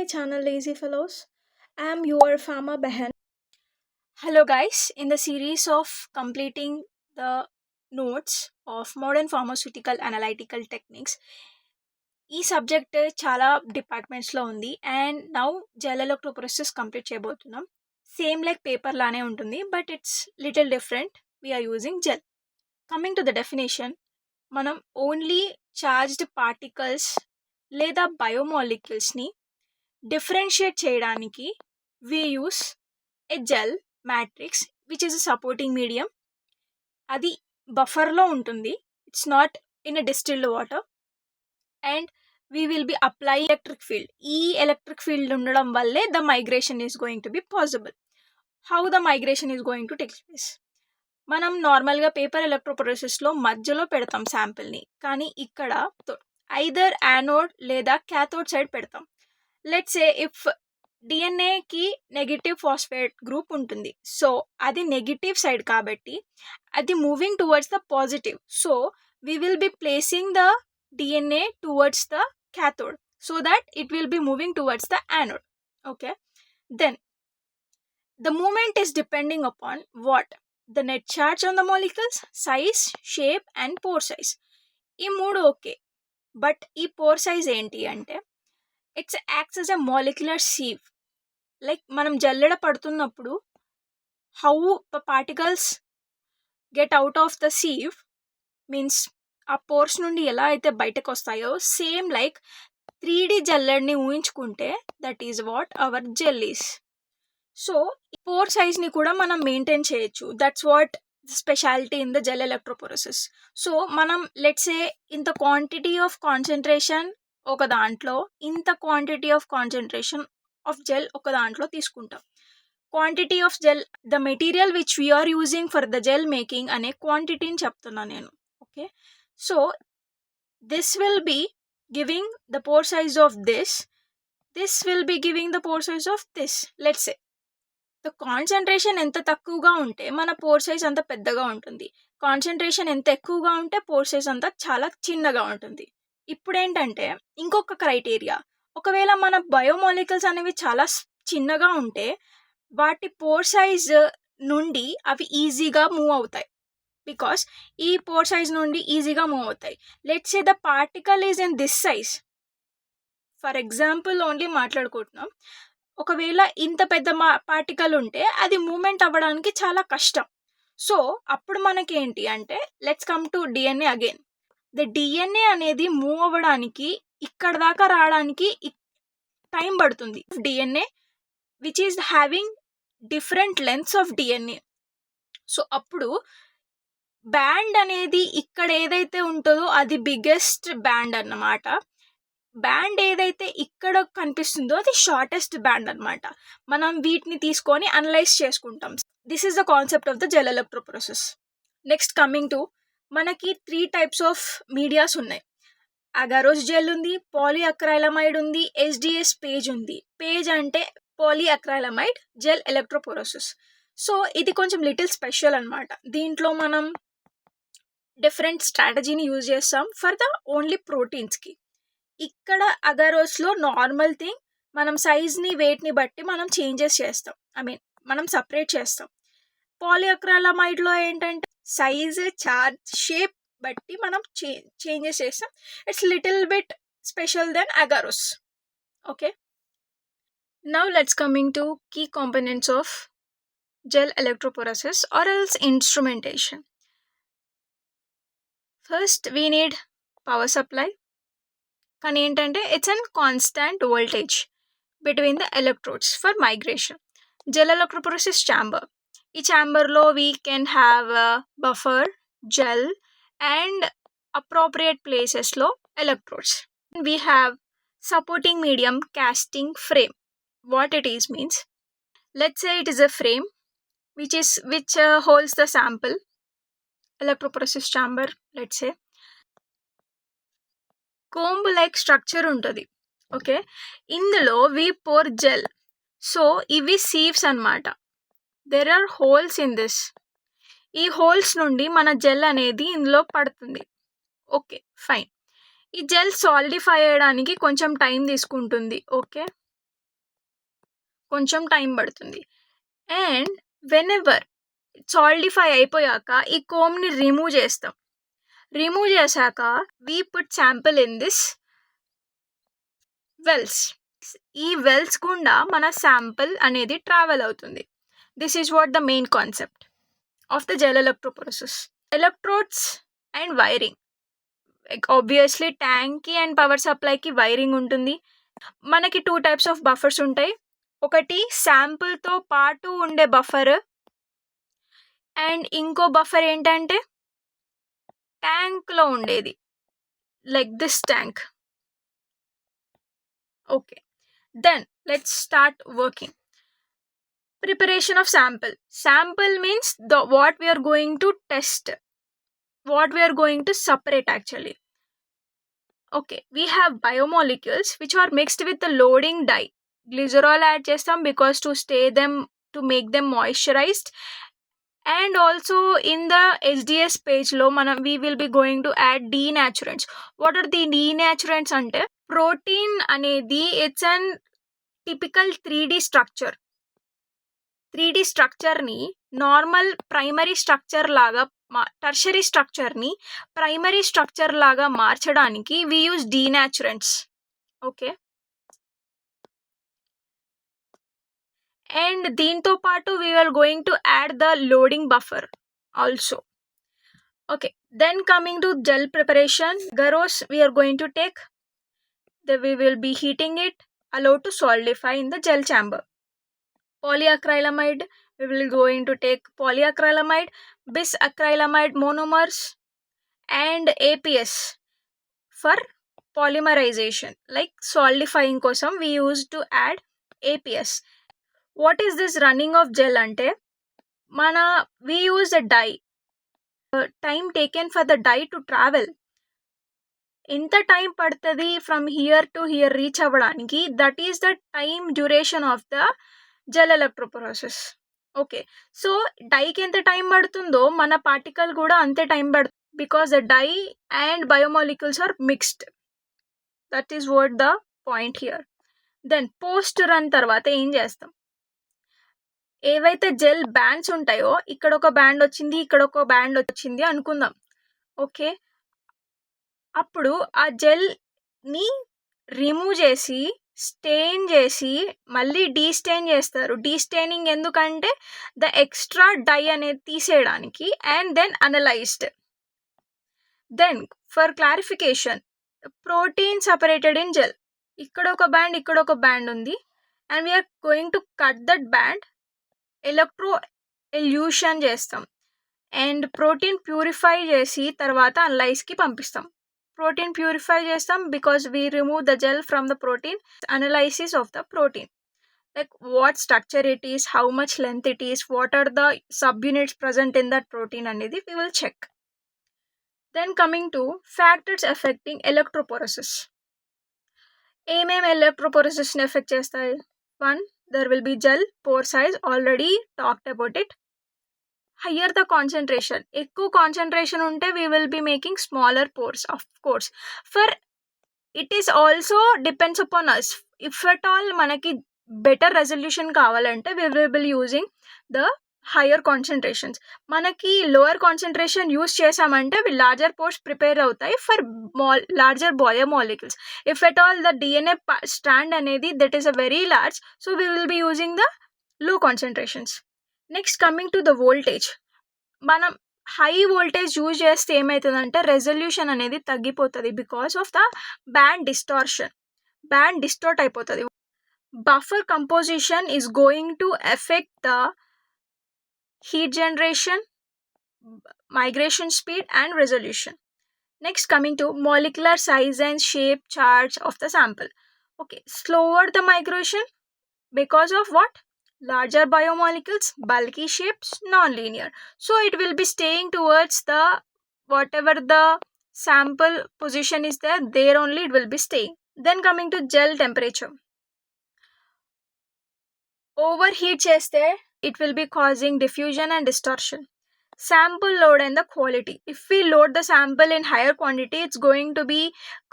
my channel Lazy Fellows. I am your Fama Behan. Hello guys, in the series of completing the notes of modern pharmaceutical analytical techniques, ఈ subject చాలా డిపార్ట్మెంట్స్లో ఉంది and now gel electrophoresis complete చేయబోతున్నాం. Same like paper లానే ఉంటుంది but it's little different. We're using gel. Coming to the definition, మనం only charged particles లేదా బయోమాలిక్యూల్స్ని డిఫరెన్షియేట్ చేయడానికి we use a gel matrix which is a supporting medium. అది బఫర్లో ఉంటుంది. It's not in a distilled water and we will be apply electric field. ఈ electric field ఉండడం వల్లే the migration is going to be possible. How the migration is going to take place? మనం నార్మల్గా paper ఎలక్ట్రోఫోరేసిస్లో మధ్యలో పెడతాం శాంపిల్ని, కానీ ఇక్కడ ఐదర్ యానోడ్ లేదా క్యాథోడ్ సైడ్ పెడతాం. లెట్స్ సే ఇఫ్ డిఎన్ఏకి నెగిటివ్ ఫాస్ఫేట్ గ్రూప్ ఉంటుంది, సో అది నెగిటివ్ సైడ్ కాబట్టి అది moving towards the positive. So we will B placing the DNA towards the cathode so that it will be moving towards the anode. Okay, then the movement is depending upon what? The net charge on the molecules, size, shape and pore size. ఈ మూడు okay, but ఈ pour size ఏంటి అంటే it's acts as a molecular sieve. Like మనం జల్లెడ పడుతున్నప్పుడు how particles get out of the sieve means ఆ pores నుండి ఎలా అయితే బయటకు వస్తాయో, సేమ్ లైక్ 3D జల్లెడ్ని ఊహించుకుంటే that is what our gel is. So pore సైజ్ని కూడా మనం మెయింటైన్ చేయొచ్చు. That's what speciality in the gel electrophoresis. So మనం లెట్స్ సే ఇంత క్వాంటిటీ ఆఫ్ కాన్సన్ట్రేషన్ ఒక దాంట్లో, ఇంత quantity of concentration of gel ఒక దాంట్లో తీసుకుంటాం. Quantity of gel, the material which we are using for the gel making అనే క్వాంటిటీని చెప్తున్నా నేను. Okay, so this will be giving the pore size of this will be giving the pore size of this. Let's say the concentration ఎంత తక్కువగా ఉంటే మన pour size అంత పెద్దగా ఉంటుంది, కాన్సన్ట్రేషన్ ఎంత ఎక్కువగా ఉంటే పోర్ సైజ్ అంతా చాలా చిన్నగా ఉంటుంది. ఇప్పుడు ఏంటంటే ఇంకొక క్రైటీరియా, ఒకవేళ మన బయోమాలికల్స్ అనేవి చాలా చిన్నగా ఉంటే వాటి పోర్ సైజ్ నుండి అవి ఈజీగా మూవ్ అవుతాయి. బికాస్ ఈ పోర్ సైజ్ నుండి ఈజీగా మూవ్ అవుతాయి. Let's say the particle is in this size. For example only మాట్లాడుకుంటున్నాం. ఒకవేళ ఇంత పెద్ద పార్టికల్ ఉంటే అది మూమెంట్ అవ్వడానికి చాలా కష్టం. సో అప్పుడు మనకి ఏంటి అంటే, let's come to DNA again. The DNA అనేది మూవ్ అవ్వడానికి, ఇక్కడ దాకా రావడానికి టైం పడుతుంది. DNA which is having different lengths of DNA. So అప్పుడు బ్యాండ్ అనేది ఇక్కడ ఏదైతే ఉంటుందో అది బిగ్గెస్ట్ బ్యాండ్ అన్నమాట. బ్యాండ్ ఏదైతే ఇక్కడ కనిపిస్తుందో అది షార్టెస్ట్ బ్యాండ్ అన్నమాట. మనం వీటిని తీసుకొని అనలైజ్ చేసుకుంటాం. This is the concept of the gel electrophoresis. Next coming to, మనకి 3 టైప్స్ ఆఫ్ మీడియాస్ ఉన్నాయి. అగారోస్ జెల్ ఉంది, పాలిఅక్రైలమైడ్ ఉంది, ఎస్డిఎస్ పేజ్ ఉంది. పేజ్ అంటే పాలిఅక్రైలమైడ్ జెల్ ఎలక్ట్రోఫోరేసిస్. సో ఇది కొంచెం లిటిల్ స్పెషల్ అనమాట. దీంట్లో మనం డిఫరెంట్ స్ట్రాటజీని యూజ్ చేస్తాం ఫర్ ద ఓన్లీ ప్రోటీన్స్కి. ఇక్కడ అగారోస్లో నార్మల్ థింగ్, మనం సైజ్ని వెయిట్ని బట్టి మనం చేంజెస్ చేస్తాం, మనం సపరేట్ చేస్తాం. పాలిఅక్రైలమైడ్లో ఏంటంటే సైజ్, చార్జ్, షేప్ బట్టి మనం చేంజెస్ చేస్తాం. It's little bit special then agarose. Okay, now let's coming to key components of gel electrophoresis or else instrumentation. First we need power supply. కానీ ఏంటంటే it's an constant voltage between the electrodes for migration. Gel electrophoresis chamber. ఈ ఛాంబర్లో we can have buffer, gel and appropriate ప్లేసెస్లో electrodes. We have supporting medium, casting frame. What it is means, let's say it is a frame which holds the sample, electrophoresis chamber. Let's say comb like structure ఉంటుంది. Okay, ఇందులో we pour gel. So ఇవి sieves అన్నమాట. there are holes in this. ఈ holes నుండి మన gel అనేది ఇందులో పడుతుంది. Okay fine. ఈ జెల్ సాలిడిఫై అయ్యడానికి కొంచెం టైం తీసుకుంటుంది. ఓకే, కొంచెం టైం పడుతుంది. అండ్ వెనెవర్ సాలిడిఫై అయిపోయాక ఈ కోమ్ని రిమూవ్ చేస్తాం. రిమూవ్ చేశాక we put sample in this wells. ఈ వెల్స్ గుండా మన శాంపిల్ అనేది ట్రావెల్ అవుతుంది. This is what the main concept of the gel electrophoresis. Electrodes and wiring. Obviously ట్యాంక్కి అండ్ పవర్ సప్లైకి వైరింగ్ ఉంటుంది. మనకి 2 types ఆఫ్ బఫర్స్ ఉంటాయి. ఒకటి శాంపుల్తో పాటు ఉండే బఫర్, అండ్ ఇంకో బఫర్ ఏంటంటే ట్యాంక్లో ఉండేది, like this tank. Okay, then let's start working. Preparation of sample. Sample means what we are going to test, what we are going to separate actually. Okay, we have biomolecules which are mixed with the loading dye. Glycerol add chestam because to make them moisturized. And also in the SDS page lo we will be going to add denaturants. What are the denaturants ante? Protein anedi, it's an typical 3D structure. 3D స్ట్రక్చర్ని normal primary structure లాగా tertiary స్ట్రక్చర్ని primary structure లాగా మార్చడానికి we use denaturants. Okay, and దీంతో పాటు we are going to add the loading buffer also. Okay, then coming to gel preparation. Garros we are going to take, we will be heating it, allow to solidify in the gel chamber. Polyacrylamide, we will going to take polyacrylamide, bisacrylamide monomers, and APS for polymerization, like solidifying kosam we used to add APS. What is this running of gel ante? We use a dye. Time taken for the dye to travel, ఎంత time పడుతుంది from here to here reach అవ్వడానికి, that is the time duration of the gel electrophoresis. Okay, so డైకి ఎంత time పడుతుందో మన particle కూడా అంతే time పడుతుంది, because the dye and biomolecules are mixed. That is what the point here. Then post run తర్వాత ఏం చేస్తాం? ఏవైతే జెల్ బ్యాండ్స్ ఉంటాయో, ఇక్కడ ఒక బ్యాండ్ వచ్చింది, ఇక్కడ ఒక బ్యాండ్ వచ్చింది అనుకుందాం. ఓకే, అప్పుడు ఆ జెల్ని రిమూవ్ చేసి స్టెయిన్ చేసి మళ్ళీ డీస్టెయిన్ చేస్తారు. డీస్టెయినింగ్ ఎందుకంటే ద ఎక్స్ట్రా డై అనేది తీసేయడానికి. And then analysed. Then for clarification, protein separated in gel. ఇక్కడ ఒక బ్యాండ్, ఇక్కడ ఒక బ్యాండ్ ఉంది, and we are going to cut that band. Electro elution చేస్తాం అండ్ ప్రోటీన్ ప్యూరిఫై చేసి తర్వాత అనలైజ్కి పంపిస్తాం. ప్రోటీన్ ప్యూరిఫై చేస్తాం because we remove the gel from the protein. Analysis of the protein, like what structure it is, how much length it is, what are the subunits present in that protein అనేది we will check. Then coming to factors affecting electrophoresis. ఏమేమి ఎలక్ట్రోపోరసిస్ని effect చేస్తాయి? 1, there will be gel pore size, already talked about it. Higher the concentration, ఎక్కువ concentration ఉంటే we will be making smaller pores, of course. For it is also depends upon us. If at all మనకి better resolution కావాలంటే we will be using the higher concentrations. మనకి lower concentration use చేసామంటే larger pores prepare అవుతాయి for larger biomolecules. If at all the DNA strand అనేది that is a very large, so we will be using the low concentrations. Next coming to the voltage. మనం high voltage use చేస్తే ఏమవుతుందంటే resolution అనేది తగ్గిపోతుంది because of the band distortion. Band distort అయిపోతుంది. Buffer composition is going to effect the heat generation, migration speed and resolution. Next coming to molecular size and shape charge of the sample. Okay, slower the migration because of what? Larger biomolecules, bulky shapes, non-linear. So it will be staying towards the whatever the sample position is there only it will be staying. Then coming to gel temperature. Overheat cheste it will be causing diffusion and distortion. Sample load and the quality. If we load the sample in higher quantity, it's going to be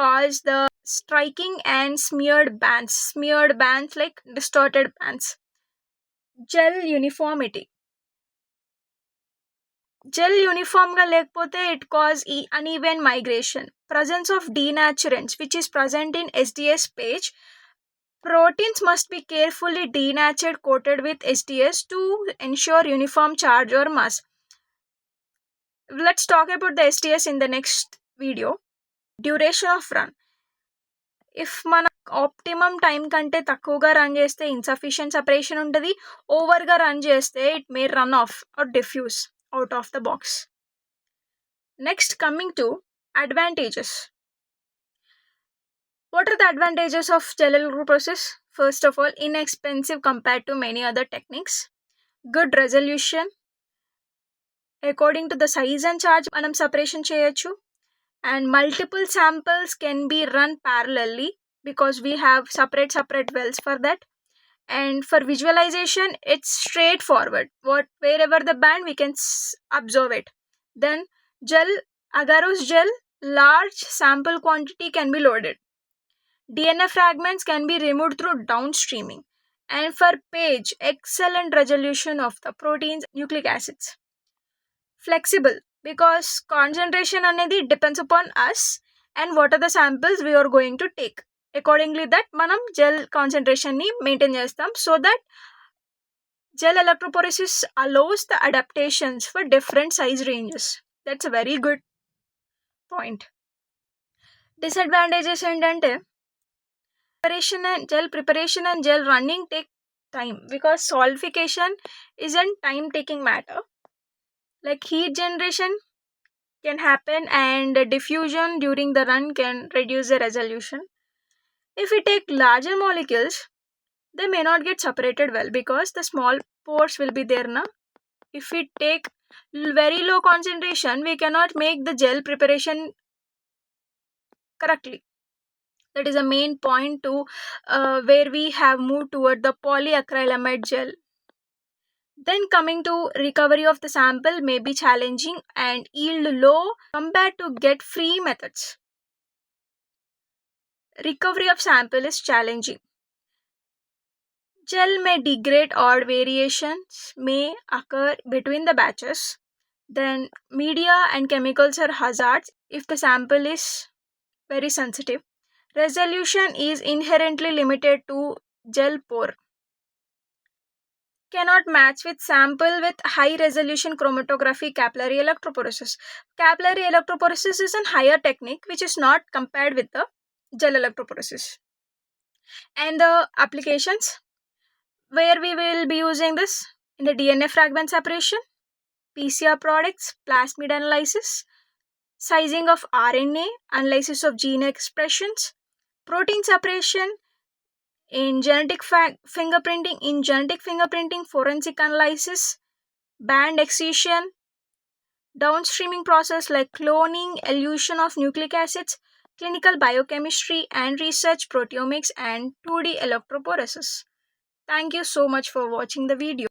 cause the striking and smeared bands like distorted bands. Gel uniformity. Gel uniform ga lekpote it cause uneven migration. Presence of denaturants which is present in SDS page. Proteins must be carefully denatured coated with SDS to ensure uniform charge or mass. Let's talk about the SDS in the next video. Duration of run. If మన optimum time కంటే తక్కువగా run చేస్తే insufficient separation ఉంటుంది. ఓవర్గా run చేస్తే it may run off or diffuse out of the box. Next coming to advantages. What are the advantages of gel electroporation? First of all, inexpensive compared to many other techniques. Good resolution. According to the size and charge, మనం separation చేయొచ్చు. And multiple samples can be run parallelly because we have separate wells for that. And for visualization, it's straightforward. Wherever the band, we can observe it. Then gel, agarose gel, large sample quantity can be loaded. DNA fragments can be removed through downstreaming. And for page, excellent resolution of the proteins, nucleic acids. Flexible because concentration అనేది depends upon us and what are the samples we are going to take. Accordingly that మనం gel concentration ని maintain చేస్తాం. So that gel electrophoresis allows the adaptations for different size ranges. That's a very good point. Disadvantages ఏంటంటే preparation and gel running take time because solidification isn't time taking matter. Like heat generation can happen and diffusion during the run can reduce the resolution. If we take larger molecules, they may not get separated well because the small pores will be there now. If we take very low concentration, we cannot make the gel preparation correctly. That is a main point to where we have moved toward the polyacrylamide gel. Then coming to recovery of the sample may be challenging and yield low compared to get free methods. Recovery of sample is challenging. Gel may degrade or variations may occur between the batches. Then media and chemicals are hazards if the sample is very sensitive. Resolution is inherently limited to gel pore. Cannot match with sample with high resolution chromatography capillary electrophoresis. Capillary electrophoresis is a higher technique which is not compared with the gel electrophoresis. And the applications where we will be using this in the DNA fragment separation, PCR products, plasmid analysis, sizing of RNA, analysis of gene expressions, protein separation, in genetic fingerprinting, forensic analysis, band excision, downstreaming process like cloning, elution of nucleic acids, clinical biochemistry and research, proteomics and 2D electrophoresis. Thank you so much for watching the video.